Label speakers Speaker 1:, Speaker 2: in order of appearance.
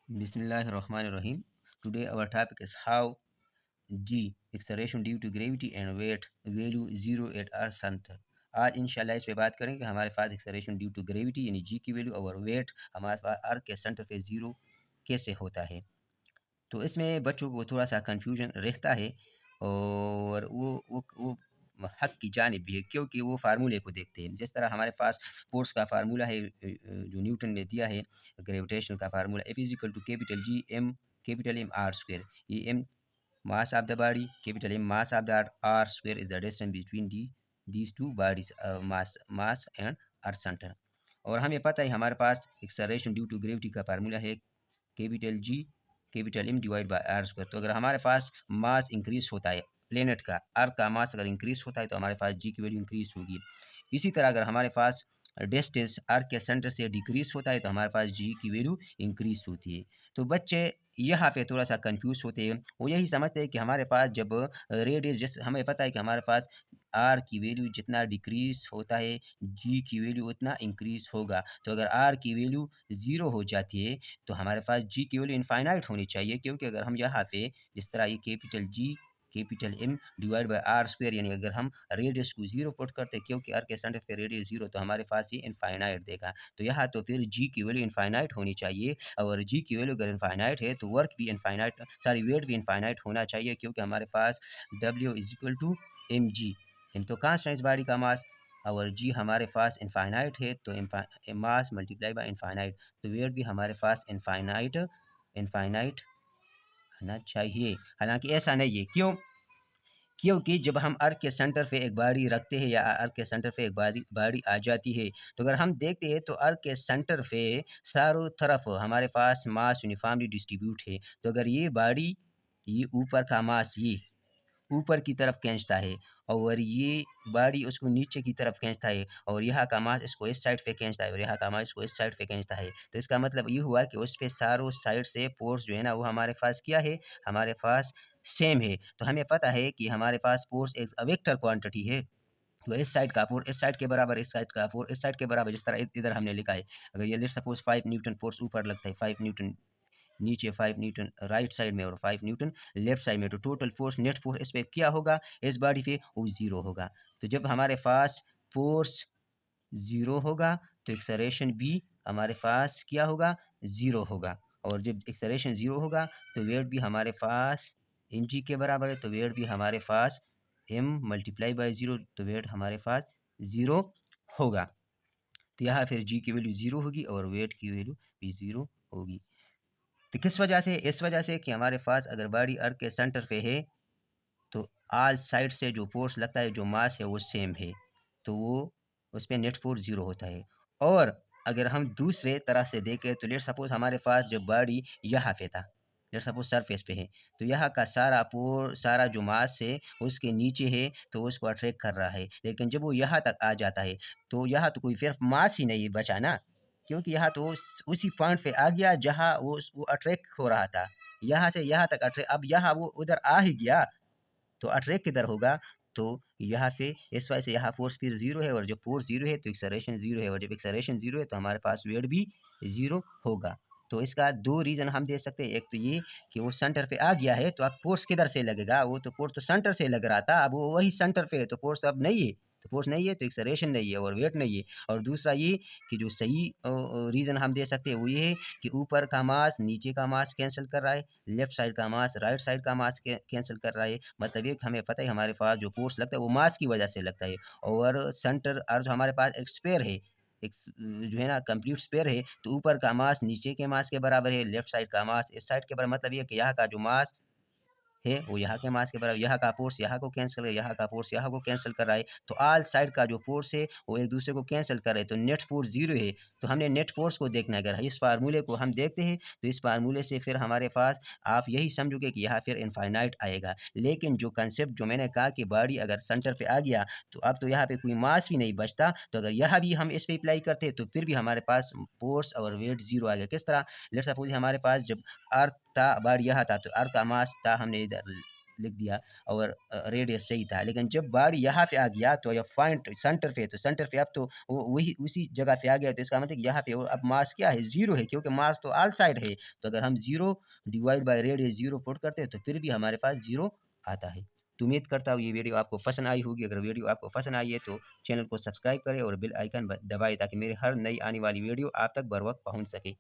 Speaker 1: Bismillahirrahmanirrahim. Today our topic is how G acceleration due to gravity and weight value 0 at Earth center. आज इंशाल्लाह इस पे बात करेंगे हमारे पास एक्सेलरेशन ड्यू टू ग्रेविटी यानी जी की वैल्यू और वेट हमारे पास अर्थ के सेंटर पे ज़ीरो कैसे होता है। तो इसमें बच्चों को थोड़ा सा कंफ्यूजन रहता है और वो हक की जानिब भी है क्योंकि वो फार्मूले को देखते हैं। जिस तरह हमारे पास फोर्स का फार्मूला है जो न्यूटन ने दिया है ग्रेविटेशन का formula F is equal to capital G M capital M R square. ये M mass of the body, capital M mass of the R square is the distance between these two bodies, mass and earth center। और हमें पता है हमारे पास acceleration due to gravity का formula है capital G capital M divide by R square. तो अगर हमारे पास मास इंक्रीज होता है प्लेनेट का अर्थ का मास अगर इंक्रीज होता है तो हमारे पास जी की वैल्यू इंक्रीज होगी। इसी तरह अगर हमारे पास डिस्टेंस अर्थ के सेंटर से डिक्रीज होता है तो हमारे पास जी की वैल्यू इंक्रीज होती है। तो बच्चे यहाँ पे थोड़ा सा कंफ्यूज होते हैं, वो यही समझते हैं कि हमारे पास जब रेडियस जैसे हमें पता है कि हमारे पास आर की वैल्यू जितना डिक्रीज होता है जी की वैल्यू उतना इंक्रीज होगा। तो अगर आर की वैल्यू ज़ीरो हो जाती है तो हमारे पास जी की वैल्यू इनफाइनाइट होनी चाहिए क्योंकि अगर हम यहाँ पे जिस तरह ये capital G capital M divide by R square यानी अगर हम रेडियस को जीरो पुट करते क्योंकि आर के सेंटर पे रेडियस जीरो तो हमारे पास ये इनफाइनाइट देगा। तो यहाँ तो फिर जी की वैल्यू इनफाइनाइट होनी चाहिए और जी की वैल्यू अगर इनफाइनाइट है तो वर्क भी इनफाइनाइट सॉरी वेट भी इनफाइनाइट होना चाहिए क्योंकि हमारे पास W is equal to M G. M तो कांस्टेंट इस बॉडी का मास और जी हमारे पास इनफाइनाइट है तो मास मल्टीप्लाई बाय इनफाइनाइट तो वेट भी हमारे पास इनफाइनाइट इनफाइनाइट होना चाहिए। हालांकि ऐसा नहीं है, क्यों? क्योंकि जब हम अर्थ के सेंटर पे एक बॉडी रखते हैं या अर्थ के सेंटर पे एक बॉडी आ जाती है तो अगर हम देखते हैं तो अर्थ के सेंटर पे चारों तरफ हमारे पास मास यूनिफॉर्मली डिस्ट्रीब्यूट है। तो अगर ये बॉडी ये ऊपर का मास ये ऊपर की तरफ खींचता है और ये बॉडी उसको नीचे की तरफ खींचता है और यहाँ का मास इसको इस साइड पे खींचता है और यहाँ का मास इसको इस साइड पे खींचता है। तो इसका मतलब ये हुआ कि उस पे चारों साइड से फोर्स जो है ना वो हमारे पास क्या है, हमारे पास सेम है। तो हमें पता है कि हमारे पास फोर्स एक वेक्टर क्वांटिटी है। तो इस साइड का फोर्स इस साइड के बराबर, इस साइड का फोर्स इस साइड के बराबर, जिस तरह इधर हमने लिखा है। अगर ये लेट्स सपोज 5 न्यूटन फोर्स ऊपर लगता है, 5 न्यूटन नीचे, 5 न्यूटन राइट साइड में और 5 न्यूटन लेफ्ट साइड में, तो टोटल फोर्स नेट फोर्स इस पे क्या होगा, इस बॉडी पे वो जीरो होगा। तो जब हमारे पास फोर्स जीरो होगा तो एक्सेलरेशन भी हमारे पास क्या होगा, जीरो होगा। और जब एक्सेलरेशन जीरो होगा तो वेट भी हमारे पास एम जी के बराबर है, तो वेट भी हमारे पास एम मल्टीप्लाई बाई ज़ीरो, तो वेट हमारे पास ज़ीरो होगा। तो यहाँ फिर जी की वैल्यू ज़ीरो होगी और वेट की वैल्यू भी ज़ीरो होगी। तो किस वजह से, इस वजह से कि हमारे पास अगर बॉडी अर्थ के सेंटर पे है तो ऑल साइड से जो फोर्स लगता है, जो मास है वो सेम है, तो वो उस पर नेट फोर्स जीरो होता है। और अगर हम दूसरे तरह से देखें तो लेट सपोज हमारे पास जो बॉडी यहाँ पे था, लेट सपोज सरफेस पे है, तो यहाँ का सारा जो मास है उसके नीचे है तो उसको अट्रैक्ट कर रहा है। लेकिन जब वो यहाँ तक आ जाता है तो यहाँ तो कोई फिर मास ही नहीं बचा ना, क्योंकि यहाँ तो उसी पॉइंट पे आ गया जहाँ वो अट्रैक्ट हो रहा था। यहाँ से यहाँ तक अट्रैक्ट, अब यहाँ वो उधर आ ही गया तो अट्रैक्ट किधर होगा, तो यहाँ पे इस वजह से यहाँ फोर्स फिर जीरो है और जब फोर्स जीरो है तो एक्सेलरेशन जीरो है और जब एक्सेलरेशन जीरो है तो हमारे पास वेट भी जीरो होगा। तो इसका दो रीज़न हम दे सकते हैं, एक तो ये कि वो सेंटर पे आ गया है तो अब फोर्स किधर से लगेगा, वो तो फोर्स तो सेंटर से लग रहा था, अब वो वही सेंटर पे है तो फोर्स तो अब नहीं है, तो फोर्स नहीं है तो एक्सेलरेशन नहीं है और वेट नहीं है। और दूसरा ये कि जो सही रीज़न हम दे सकते हैं वो ये है कि ऊपर का मास नीचे का मास कैंसिल कर रहा है, लेफ्ट साइड का मास राइट साइड का मास कैंसिल कर रहा है। मतलब ये हमें पता है हमारे पास जो फोर्स लगता है वो मास की वजह से लगता है। और सेंटर और जो हमारे पास एक स्पेयर है, एक जो है ना कंप्लीट स्पेयर है, तो ऊपर का मास नीचे के मास के बराबर है, लेफ्ट साइड का मास इस साइड के बराबर। मतलब ये कि यहाँ का जो मास है वो यहाँ के मास के बराबर, यहाँ का फोर्स यहाँ को कैंसिल है, यहाँ का फोर्स यहाँ को कैंसिल कर रहा है, तो ऑल साइड का जो फोर्स है वो एक दूसरे को कैंसिल कर रहे हैं, तो नेट फोर्स जीरो है। तो हमने नेट फोर्स को देखना है, अगर इस फार्मूले को हम देखते हैं तो इस फार्मूले से फिर हमारे पास आप यही समझोगे कि यहाँ फिर इनफाइनाइट आएगा। लेकिन जो कंसेप्ट जो मैंने कहा कि बॉडी अगर सेंटर पे आ गया तो अब तो यहाँ पे कोई मास भी नहीं बचता, तो अगर यहाँ भी हम इस पर अप्लाई करते तो फिर भी हमारे पास फोर्स और वेट जीरो आ गया। किस तरह, लेट्स सपोज हमारे पास जब अर्थ था, बॉडी यहाँ था तो अर्थ का मास था हमने इधर लिख दिया और रेडियस सही था। लेकिन जब बार यहाँ पे आ गया तो या पॉइंट सेंटर पे, तो सेंटर पे अब तो वही उसी जगह पे आ गया, तो इसका मतलब यहाँ पे अब मास क्या है, जीरो है, क्योंकि मास तो ऑल साइड है। तो अगर हम zero divide by radius zero put करते हैं तो फिर भी हमारे पास जीरो आता है। तो उम्मीद करता हूँ ये वीडियो आपको पसंद आई होगी। अगर वीडियो आपको पसंद आई है तो चैनल को सब्सक्राइब करें और बेल आइकन दबाएं ताकि मेरे हर नई आने वाली वीडियो आप तक बर वक्त पहुँच सके।